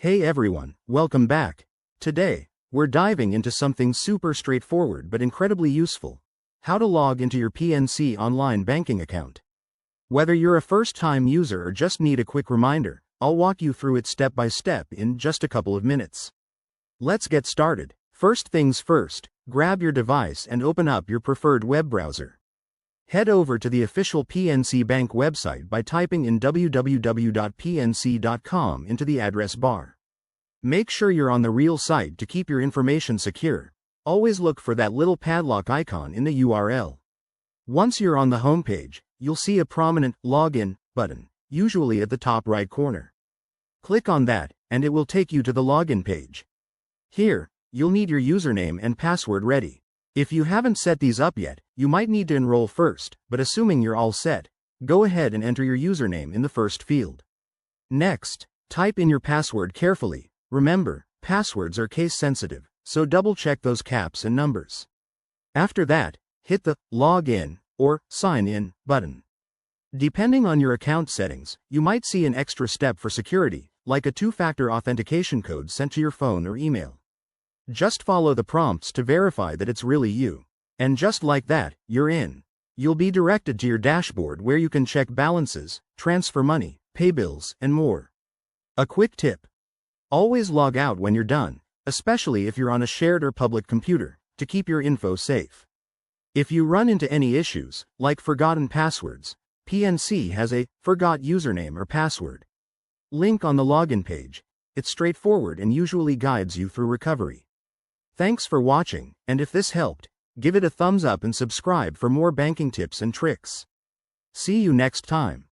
Hey everyone, welcome back. Today, we're diving into something super straightforward but incredibly useful: how to log into your PNC online banking account. Whether you're a first-time user or just need a quick reminder, I'll walk you through it step by step in just a couple of minutes. Let's get started. First things first, grab your device and open up your preferred web browser. Head over to the official PNC Bank website by typing in www.pnc.com into the address bar. Make sure you're on the real site to keep your information secure. Always look for that little padlock icon in the URL. Once you're on the homepage, you'll see a prominent Login button, usually at the top right corner. Click on that, and it will take you to the login page. Here, you'll need your username and password ready. If you haven't set these up yet, you might need to enroll first, but assuming you're all set, go ahead and enter your username in the first field. Next, type in your password carefully. Remember, passwords are case sensitive, so double check those caps and numbers. After that, hit the Login or Sign In button. Depending on your account settings, you might see an extra step for security, like a two-factor authentication code sent to your phone or email. Just follow the prompts to verify that it's really you. And just like that, you're in. You'll be directed to your dashboard where you can check balances, transfer money, pay bills, and more. A quick tip: always log out when you're done, especially if you're on a shared or public computer, to keep your info safe. If you run into any issues, like forgotten passwords, PNC has a Forgot Username or Password link on the login page. It's straightforward and usually guides you through recovery. Thanks for watching, and if this helped, give it a thumbs up and subscribe for more banking tips and tricks. See you next time.